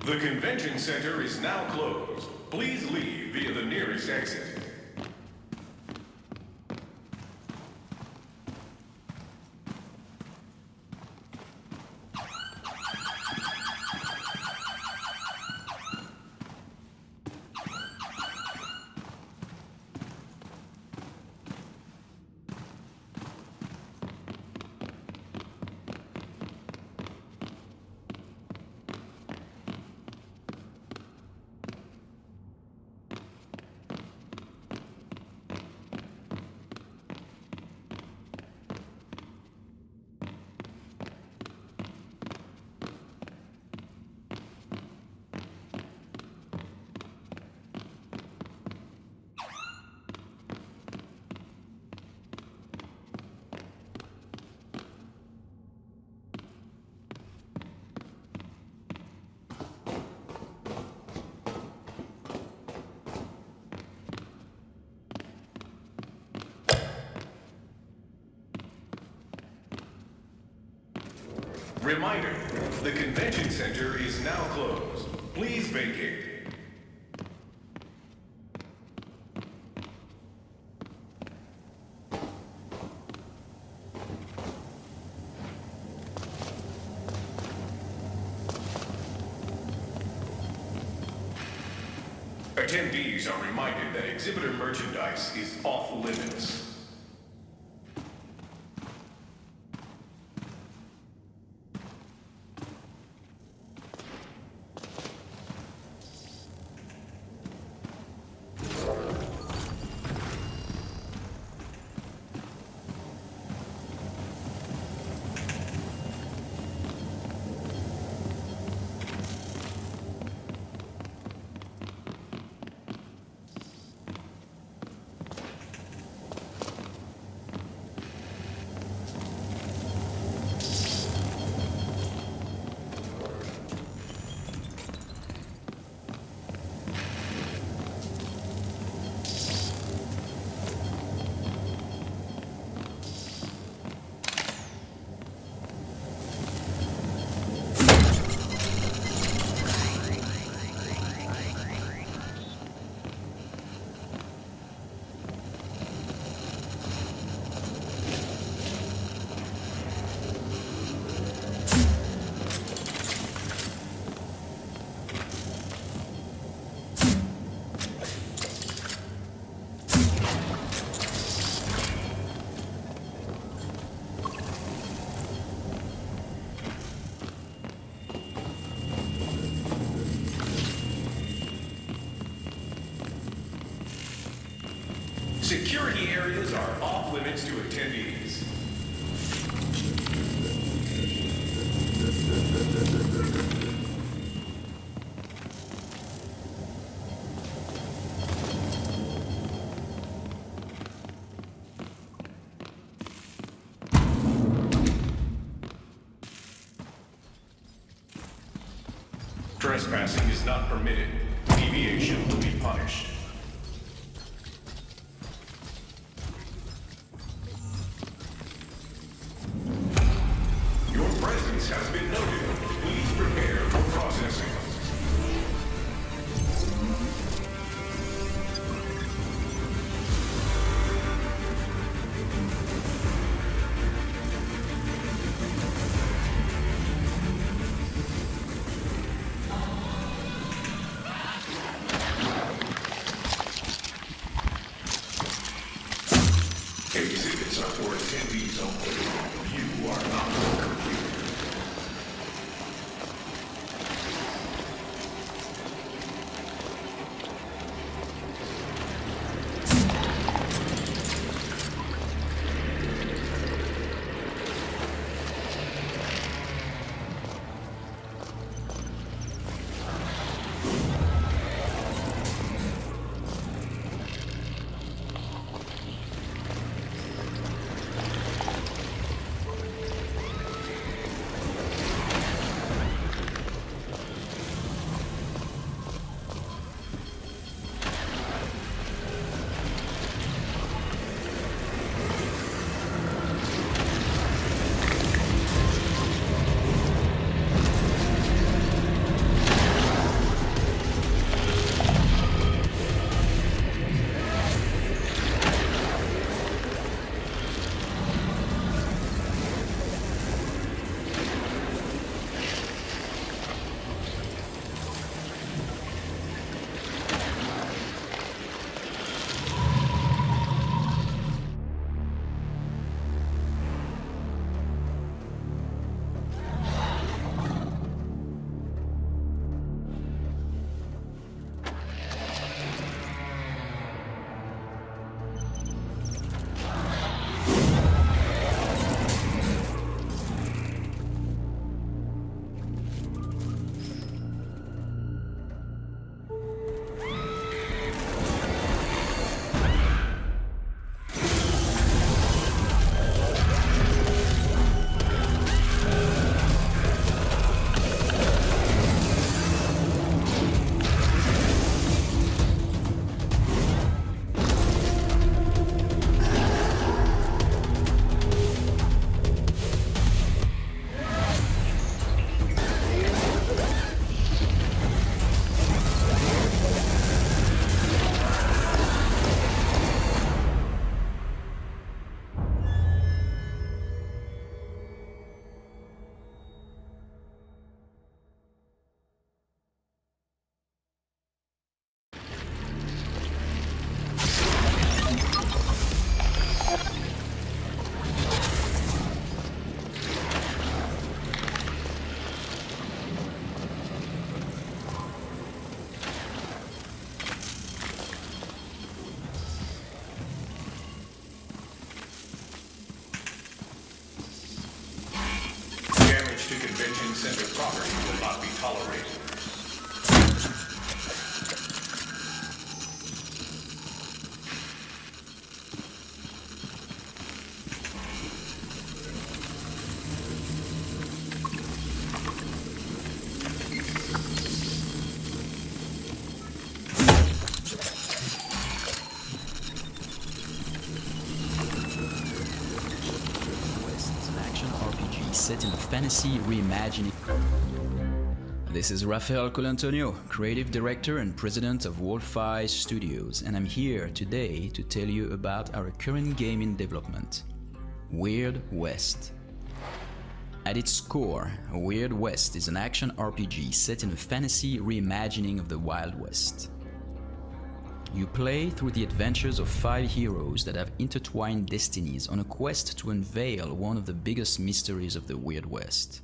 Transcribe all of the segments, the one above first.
The convention center is now closed. Please leave via the nearest exit. Reminder, the convention center is now closed. Please vacate. Attendees are reminded that exhibitor merchandise is off limits. Security areas are off limits to attendees. Trespassing is not permitted. Deviation will be punished. Has been noted. Please prepare for processing. center property will not be tolerated. Set in a fantasy reimagining. This is Rafael Colantonio, creative director and president of Wolfeye Studios, and I'm here today to tell you about our current game in development, Weird West. At its core, Weird West is an action RPG set in a fantasy reimagining of the Wild West. You play through the adventures of 5 heroes that have intertwined destinies on a quest to unveil one of the biggest mysteries of the Weird West.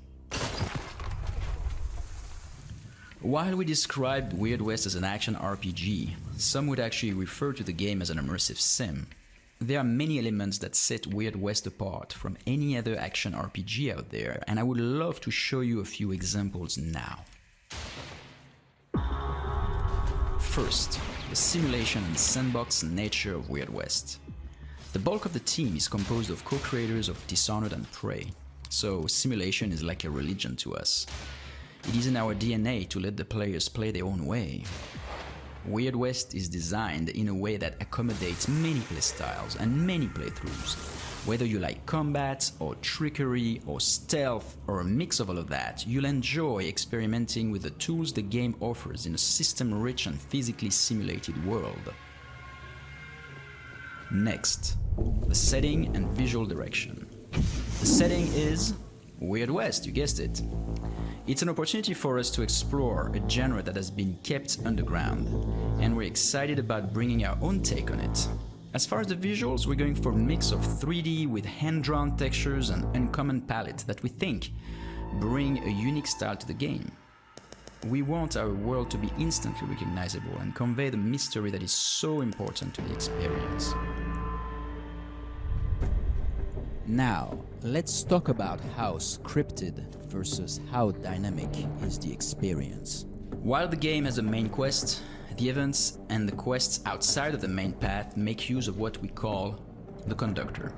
While we described Weird West as an action RPG, some would actually refer to the game as an immersive sim. There are many elements that set Weird West apart from any other action RPG out there, and I would love to show you a few examples now. First, the simulation and sandbox nature of Weird West. The bulk of the team is composed of co-creators of Dishonored and Prey, so simulation is like a religion to us. It is in our DNA to let the players play their own way. Weird West is designed in a way that accommodates many playstyles and many playthroughs. Whether you like combat, or trickery, or stealth, or a mix of all of that, you'll enjoy experimenting with the tools the game offers in a system-rich and physically simulated world. Next, the setting and visual direction. The setting is Weird West, you guessed it. It's an opportunity for us to explore a genre that has been kept underground, and we're excited about bringing our own take on it. As far as the visuals, we're going for a mix of 3D with hand-drawn textures and uncommon palette that we think bring a unique style to the game. We want our world to be instantly recognizable and convey the mystery that is so important to the experience. Now, let's talk about how scripted versus how dynamic is the experience. While the game has a main quest, the events and the quests outside of the main path make use of what we call the conductor,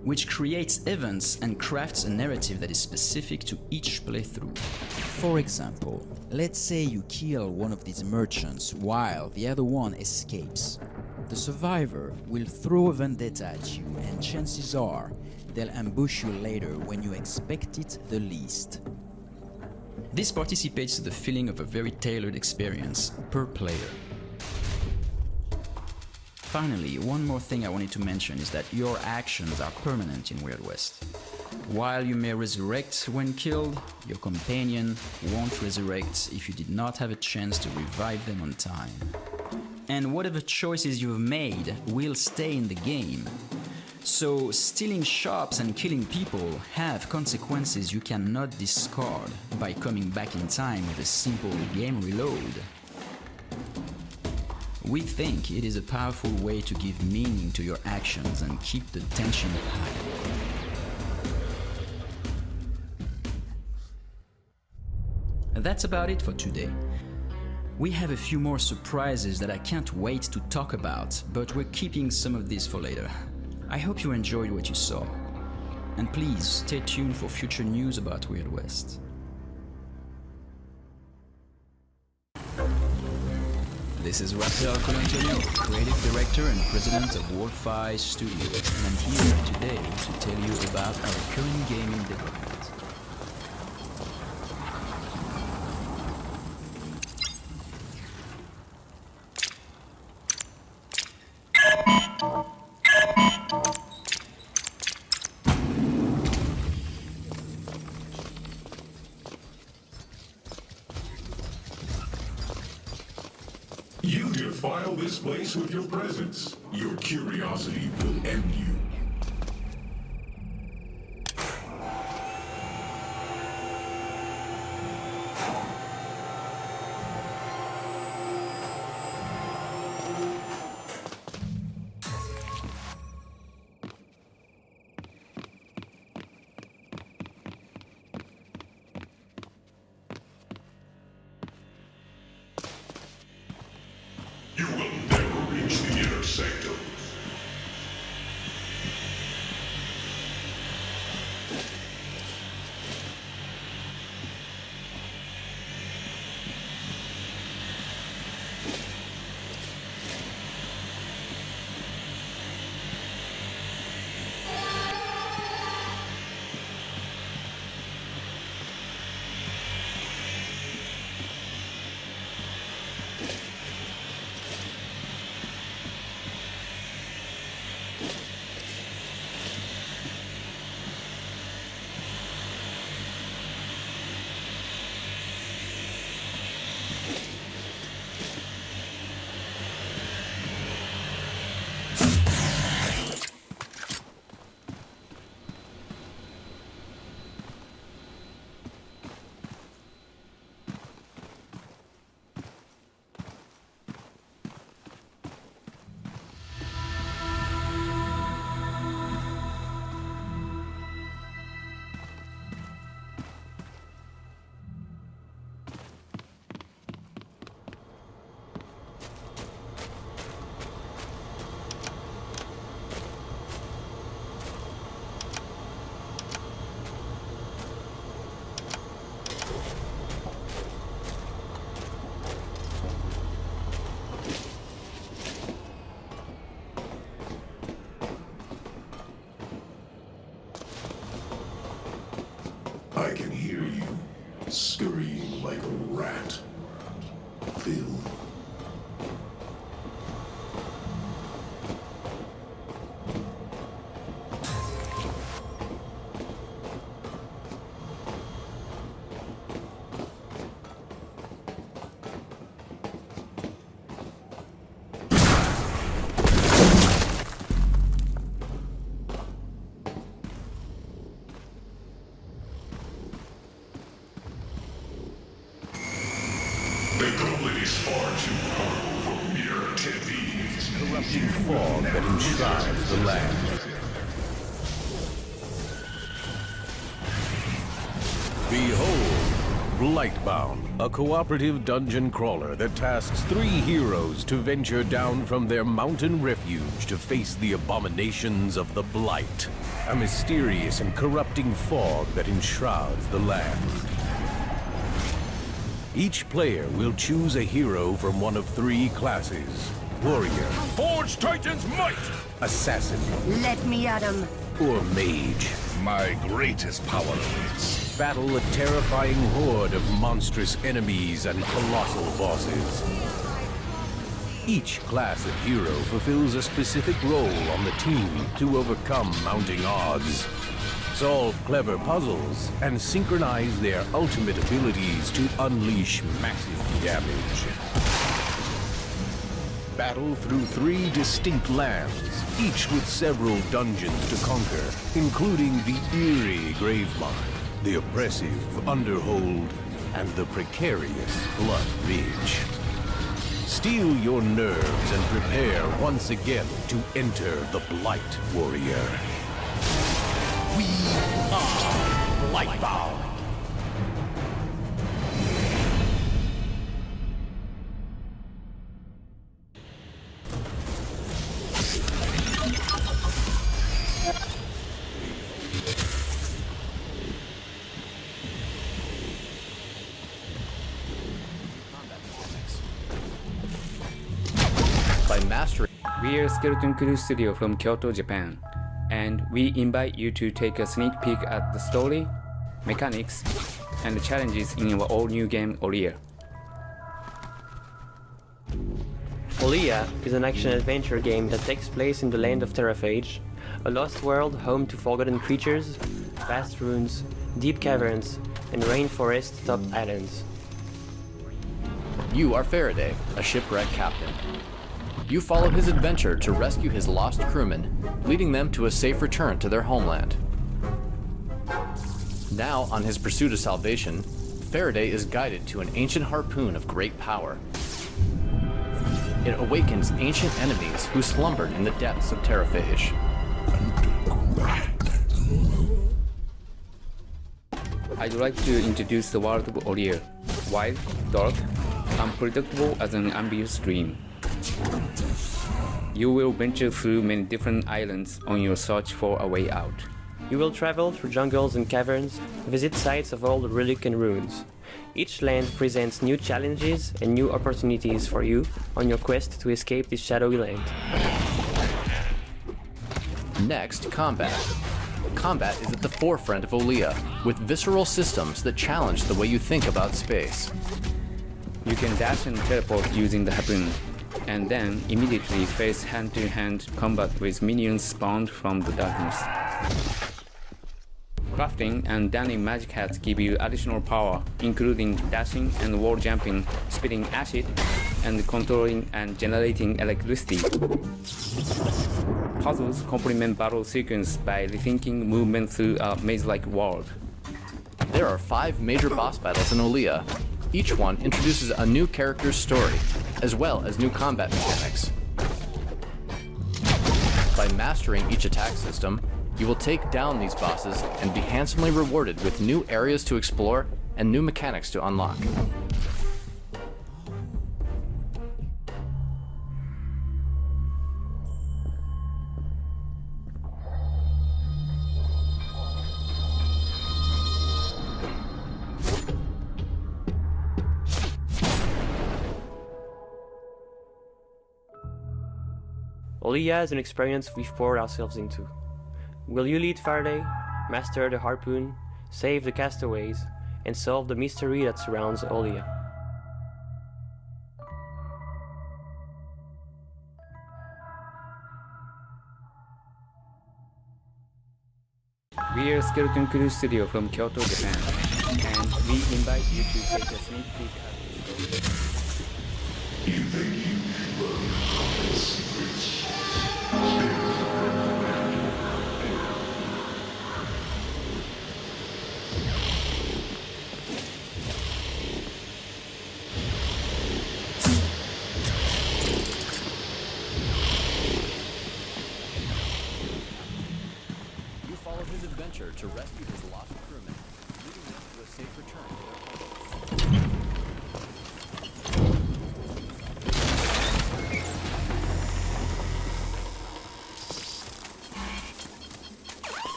which creates events and crafts a narrative that is specific to each playthrough. For example, let's say you kill one of these merchants while the other one escapes. The survivor will throw a vendetta at you, and chances are they'll ambush you later when you expect it the least. This participates to the feeling of a very tailored experience per player. Finally, one more thing I wanted to mention is that your actions are permanent in Weird West. While you may resurrect when killed, your companion won't resurrect if you did not have a chance to revive them on time. And whatever choices you've made will stay in the game. So stealing shops and killing people have consequences you cannot discard by coming back in time with a simple game reload. We think it is a powerful way to give meaning to your actions and keep the tension high. That's about it for today. We have a few more surprises that I can't wait to talk about, but we're keeping some of these for later. I hope you enjoyed what you saw, and please stay tuned for future news about Weird West. This is Rafael Colantonio, creative director and president of Wolfeye Studios, and I'm here today to tell you about our current game in development. You defile this place with your presence. Your curiosity will end you. scurrying like a rat. Phil. The goblet is far too powerful for mere attendees. Corrupting fog that enshrines the land. Behold, Blightbound, a cooperative dungeon crawler that tasks 3 heroes to venture down from their mountain refuge to face the abominations of the Blight, a mysterious and corrupting fog that enshrouds the land. Each player will choose a hero from one of 3 classes: warrior, Forge Titan's might! assassin, Let me at him. or mage. My greatest power awaits. Battle a terrifying horde of monstrous enemies and colossal bosses. Each class of hero fulfills a specific role on the team to overcome mounting odds, solve clever puzzles, and synchronize their ultimate abilities to unleash massive damage. Battle through 3 distinct lands, each with several dungeons to conquer, including the eerie Gravemind, the oppressive Underhold, and the precarious Blood Ridge. Steel your nerves and prepare once again to enter the Blight Warrior. We are Blightbound. By mastering We are Skeleton Crew Studio from Kyoto, Japan, and we invite you to take a sneak peek at the story, mechanics, and the challenges in our all-new game, Olia. Olia is an action-adventure game that takes place in the land of Terraphage, a lost world home to forgotten creatures, vast ruins, deep caverns, and rainforest-topped islands. You are Faraday, a shipwrecked captain. You follow his adventure to rescue his lost crewmen, leading them to a safe return to their homeland. Now, on his pursuit of salvation, Faraday is guided to an ancient harpoon of great power. It awakens ancient enemies who slumbered in the depths of Terraphage. I'd like to introduce the world of Olia, wild, dark, unpredictable as an ambitious dream. You will venture through many different islands on your search for a way out. You will travel through jungles and caverns, visit sites of old relic and ruins. Each land presents new challenges and new opportunities for you on your quest to escape this shadowy land. Next, combat. Combat is at the forefront of Olia, with visceral systems that challenge the way you think about space. You can dash and teleport using the harpoon, and then immediately face hand-to-hand combat with minions spawned from the darkness. Crafting and donning magic hats give you additional power, including dashing and wall jumping, spitting acid, and controlling and generating electricity. Puzzles complement battle sequence by rethinking movement through a maze-like world. There are 5 major boss battles in Olia. Each one introduces a new character's story, as well as new combat mechanics. By mastering each attack system, you will take down these bosses and be handsomely rewarded with new areas to explore and new mechanics to unlock. Olia is an experience we've poured ourselves into. Will you lead Faraday, master the harpoon, save the castaways, and solve the mystery that surrounds Olia. We are Skeleton Crew Studio from Kyoto, Japan, and we invite you to take a sneak peek at the story. You think you learn my secrets? You follow his adventure to rescue his lost crewmen, leading them to a safe return to their home.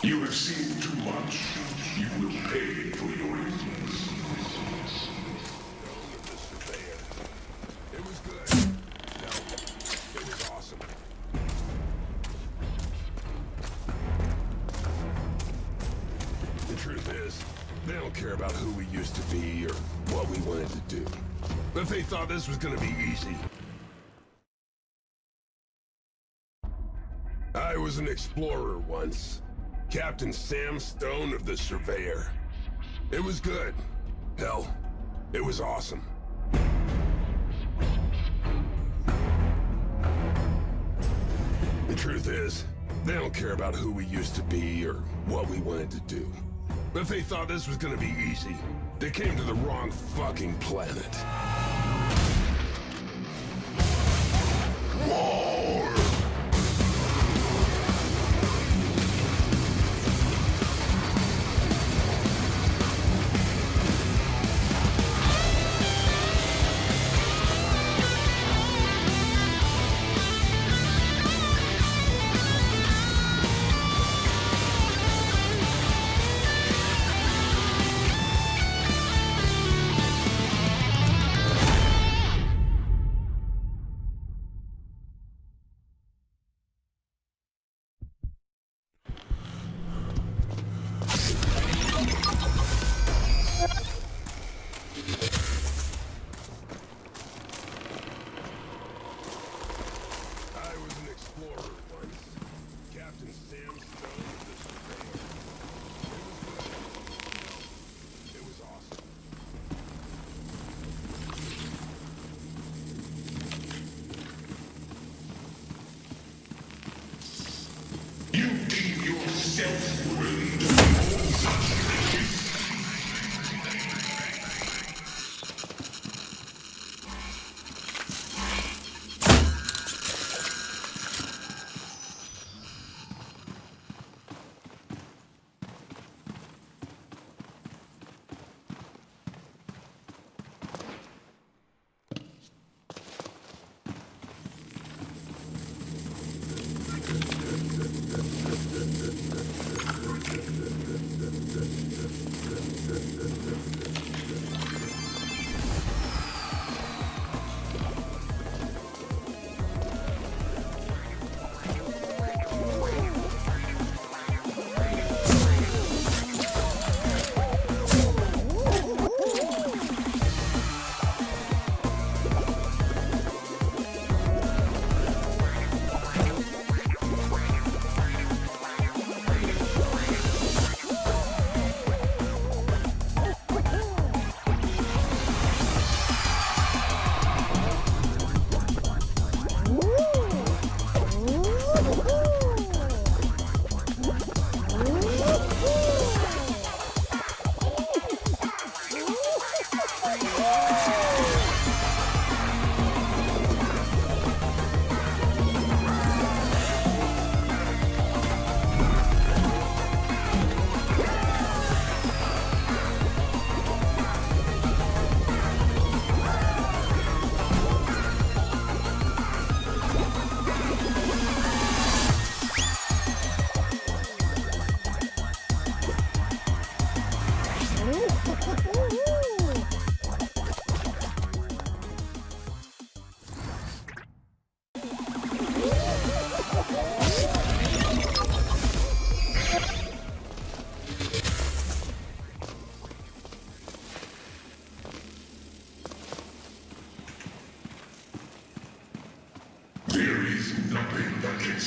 You have seen too much. You will pay for your ignorance. It was good. No, it was awesome. The truth is, they don't care about who we used to be or what we wanted to do. But if they thought this was gonna be easy. I was an explorer once. Captain Sam Stone of the Surveyor. It was good. Hell, it was awesome. The truth is, they don't care about who we used to be or what we wanted to do. But if they thought this was gonna be easy, they came to the wrong fucking planet. War! I was an explorer once. Captain Sam Stone of the Surveyor. It was awesome. You deem yourself worthy to behold such riches?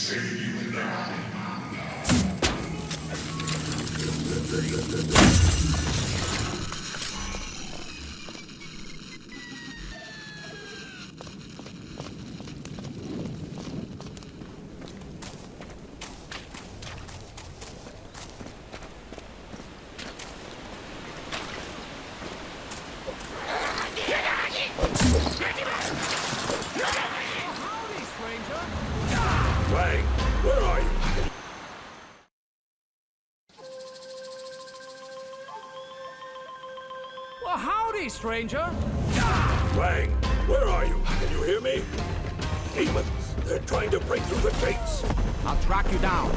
save you now. Wang, where are you? Well, howdy, stranger. Wang, where are you? Can you hear me? Demons, they're trying to break through the gates. I'll track you down.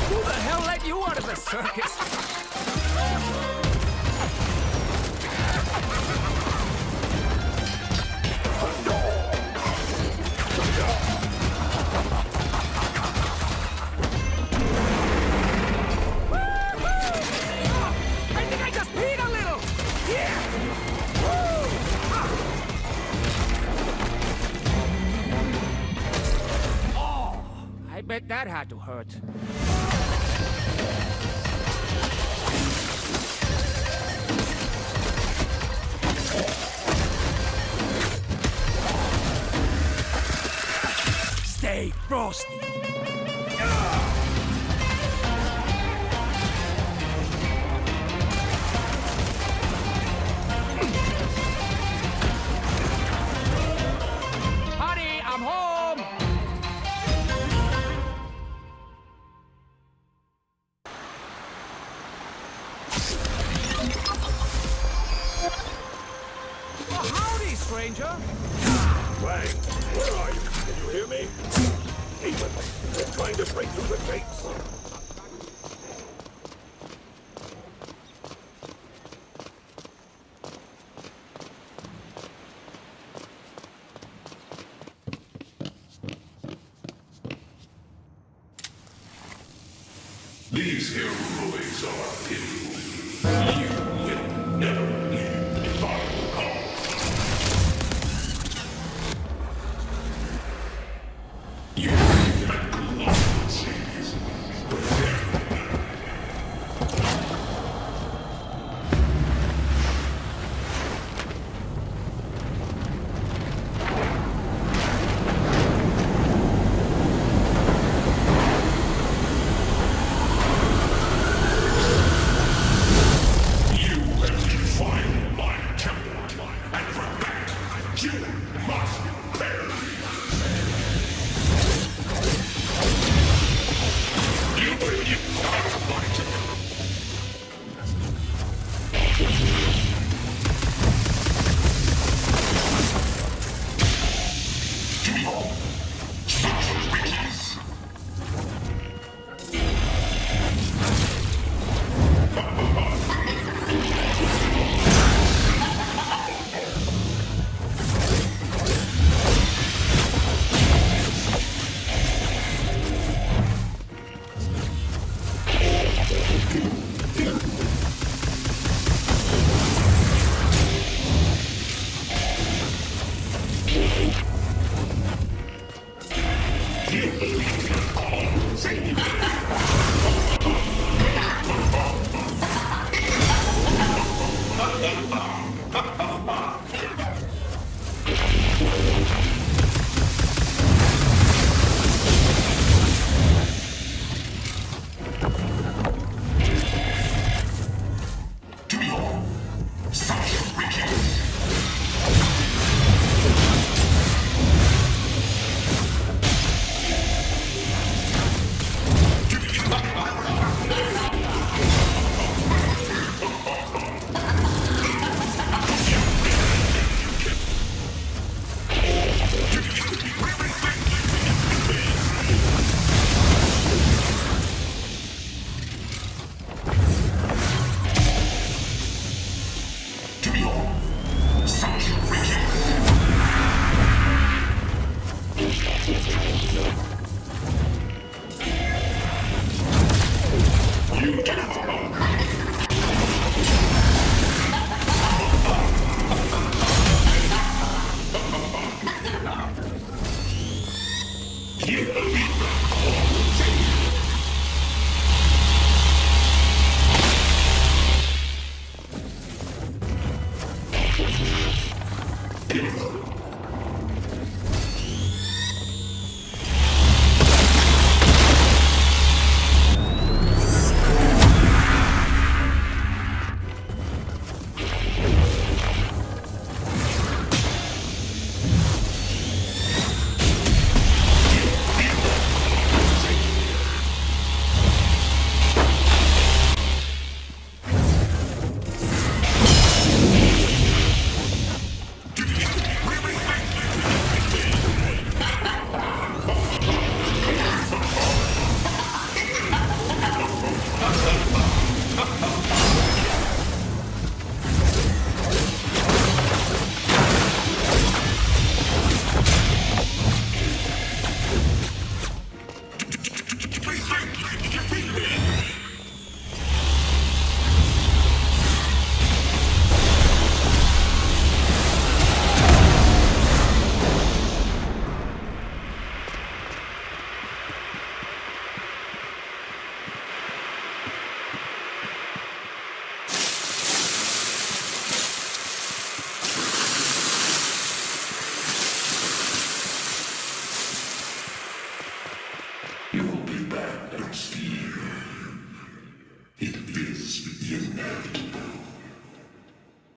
Who the hell let you out of the circus? I think I just peed a little. Yeah. Oh, I bet that had to hurt. Stay frosty. Honey, I'm home. Well, howdy, stranger. Wang, where are you? Can you hear me? Demons, they're trying to break through the gates. These heroics are pity.